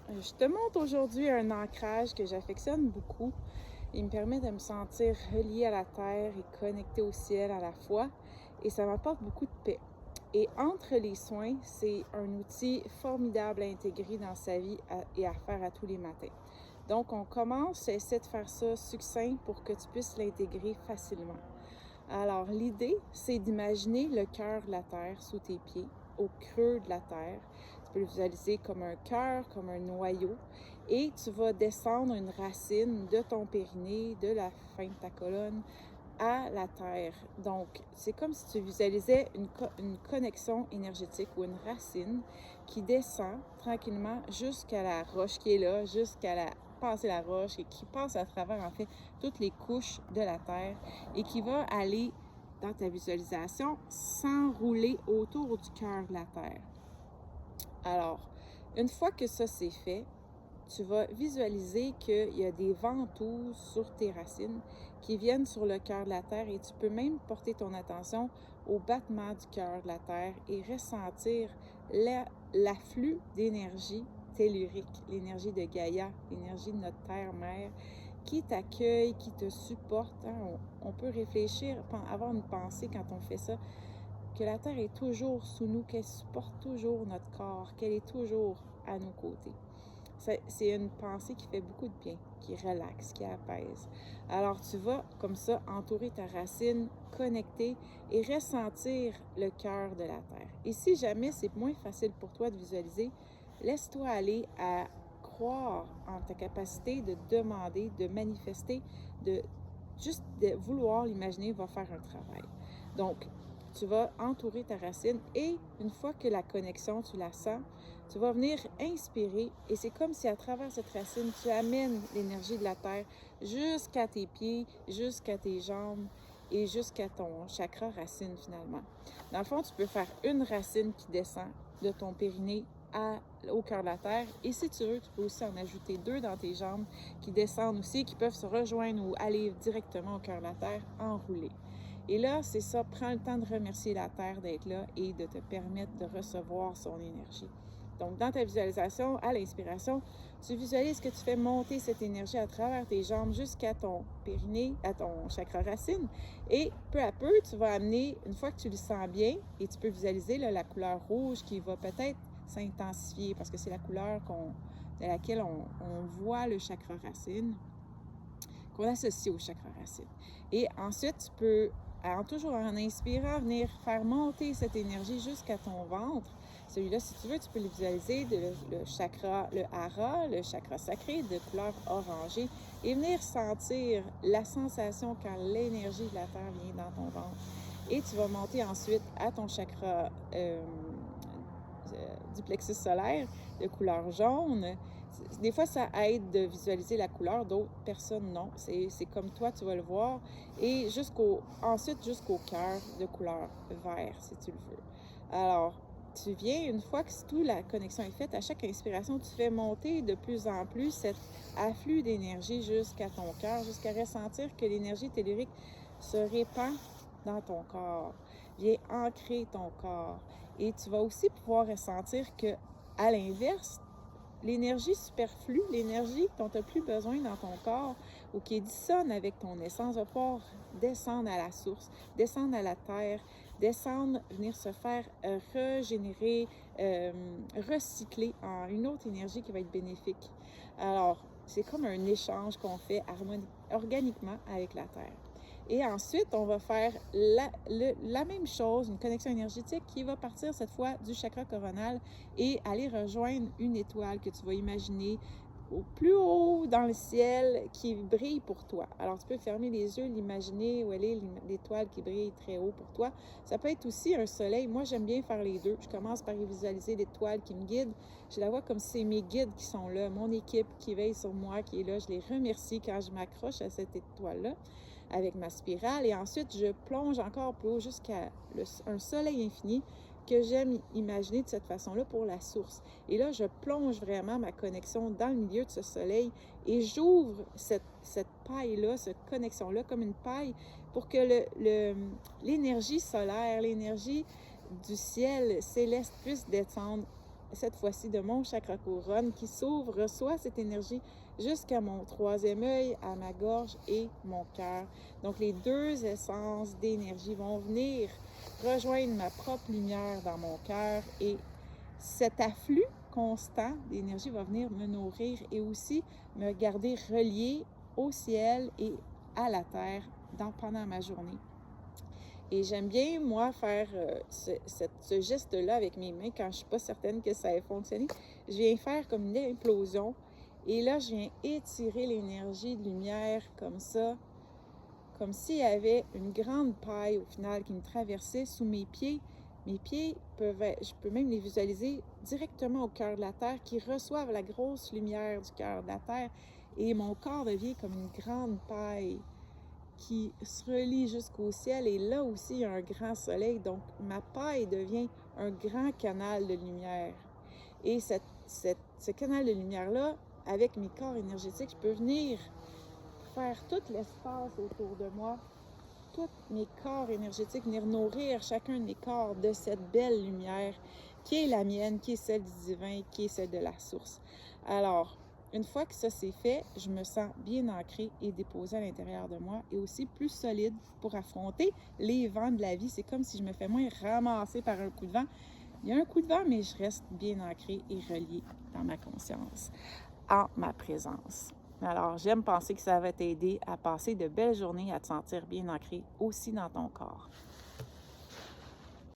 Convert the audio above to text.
Je te montre aujourd'hui un ancrage que j'affectionne beaucoup. Il me permet de me sentir reliée à la terre et connectée au ciel à la fois, et ça m'apporte beaucoup de paix. Et entre les soins, c'est un outil formidable à intégrer dans sa vie et à faire à tous les matins. Donc, on commence, j'essaie de faire ça succinct pour que tu puisses l'intégrer facilement. Alors, l'idée, c'est d'imaginer le cœur de la terre sous tes pieds, au creux de la terre. Tu peux le visualiser comme un cœur, comme un noyau, et tu vas descendre une racine de ton périnée, de la fin de ta colonne, à la terre. Donc, c'est comme si tu visualisais une connexion énergétique ou une racine qui descend tranquillement jusqu'à la roche qui est là, jusqu'à passer la roche et qui passe à travers, en fait, toutes les couches de la terre et qui va aller, dans ta visualisation, s'enrouler autour du cœur de la terre. Alors, une fois que ça c'est fait, tu vas visualiser qu'il y a des ventouses sur tes racines qui viennent sur le cœur de la terre, et tu peux même porter ton attention au battement du cœur de la terre et ressentir l'afflux d'énergie tellurique, l'énergie de Gaïa, l'énergie de notre terre-mère qui t'accueille, qui te supporte. On peut réfléchir, avoir une pensée quand on fait ça, que la terre est toujours sous nous, qu'elle supporte toujours notre corps, qu'elle est toujours à nos côtés. C'est une pensée qui fait beaucoup de bien, qui relaxe, qui apaise. Alors, tu vas, comme ça, entourer ta racine, connecter et ressentir le cœur de la terre. Et si jamais c'est moins facile pour toi de visualiser, laisse-toi aller à croire en ta capacité de demander, de manifester, juste de vouloir l'imaginer va faire un travail. Donc, tu vas entourer ta racine, et une fois que la connexion, tu la sens, tu vas venir inspirer, et c'est comme si à travers cette racine, tu amènes l'énergie de la terre jusqu'à tes pieds, jusqu'à tes jambes et jusqu'à ton chakra racine finalement. Dans le fond, tu peux faire une racine qui descend de ton périnée au cœur de la terre, et si tu veux, tu peux aussi en ajouter deux dans tes jambes qui descendent aussi, qui peuvent se rejoindre ou aller directement au cœur de la terre, enroulés. Et là, c'est ça, prends le temps de remercier la terre d'être là et de te permettre de recevoir son énergie. Donc, dans ta visualisation, à l'inspiration, tu visualises que tu fais monter cette énergie à travers tes jambes jusqu'à ton périnée, à ton chakra racine. Et peu à peu, tu vas amener, une fois que tu le sens bien, et tu peux visualiser là, la couleur rouge qui va peut-être s'intensifier parce que c'est la couleur de laquelle on voit le chakra racine, qu'on associe au chakra racine. Et ensuite, tu peux, toujours en inspirant, venir faire monter cette énergie jusqu'à ton ventre. Celui-là, si tu veux, tu peux le visualiser, le chakra, le hara, le chakra sacré de couleur orangée, et venir sentir la sensation quand l'énergie de la terre vient dans ton ventre. Et tu vas monter ensuite à ton chakra du plexus solaire de couleur jaune. Des fois, ça aide de visualiser la couleur, d'autres personnes non. C'est comme toi, tu vas le voir. Et ensuite jusqu'au cœur de couleur vert, si tu le veux. Alors, tu viens, une fois que toute la connexion est faite, à chaque inspiration, tu fais monter de plus en plus cet afflux d'énergie jusqu'à ton cœur, jusqu'à ressentir que l'énergie tellurique se répand dans ton corps, vient ancrer ton corps. Et tu vas aussi pouvoir ressentir que, à l'inverse, l'énergie superflue, l'énergie dont tu n'as plus besoin dans ton corps ou qui dissonne avec ton essence, va pouvoir descendre à la source, descendre à la terre, descendre, venir se faire régénérer, recycler en une autre énergie qui va être bénéfique. Alors, c'est comme un échange qu'on fait organiquement avec la terre. Et ensuite, on va faire la même chose, une connexion énergétique qui va partir cette fois du chakra coronal et aller rejoindre une étoile que tu vas imaginer au plus haut dans le ciel qui brille pour toi. Alors, tu peux fermer les yeux, l'imaginer où elle est, l'étoile qui brille très haut pour toi. Ça peut être aussi un soleil. Moi, j'aime bien faire les deux. Je commence par visualiser l'étoile qui me guide. Je la vois comme si c'est mes guides qui sont là, mon équipe qui veille sur moi, qui est là. Je les remercie quand je m'accroche à cette étoile-là avec ma spirale. Et ensuite, je plonge encore plus haut jusqu'à un soleil infini que j'aime imaginer de cette façon-là pour la source. Et là, je plonge vraiment ma connexion dans le milieu de ce soleil et j'ouvre cette paille-là, cette connexion-là comme une paille pour que l'énergie solaire, l'énergie du ciel céleste puisse descendre cette fois-ci de mon chakra couronne qui s'ouvre, reçoit cette énergie jusqu'à mon troisième œil, à ma gorge et mon cœur. Donc les deux essences d'énergie vont venir rejoindre ma propre lumière dans mon cœur et cet afflux constant d'énergie va venir me nourrir et aussi me garder relié au ciel et à la terre pendant ma journée. Et j'aime bien, moi, faire ce geste-là avec mes mains quand je ne suis pas certaine que ça ait fonctionné. Je viens faire comme une implosion. Et là, je viens étirer l'énergie de lumière comme ça, comme s'il y avait une grande paille au final qui me traversait sous mes pieds. Mes pieds je peux même les visualiser directement au cœur de la terre, qui reçoivent la grosse lumière du cœur de la terre. Et mon corps devient comme une grande paille qui se relie jusqu'au ciel, et là aussi il y a un grand soleil, donc ma paille devient un grand canal de lumière. Et ce canal de lumière-là, avec mes corps énergétiques, je peux venir faire tout l'espace autour de moi, tous mes corps énergétiques, venir nourrir chacun de mes corps de cette belle lumière qui est la mienne, qui est celle du divin, qui est celle de la source. Alors, une fois que ça c'est fait, je me sens bien ancrée et déposée à l'intérieur de moi et aussi plus solide pour affronter les vents de la vie. C'est comme si je me fais moins ramasser par un coup de vent. Il y a un coup de vent, mais je reste bien ancrée et reliée dans ma conscience, en ma présence. Alors, j'aime penser que ça va t'aider à passer de belles journées, à te sentir bien ancré aussi dans ton corps.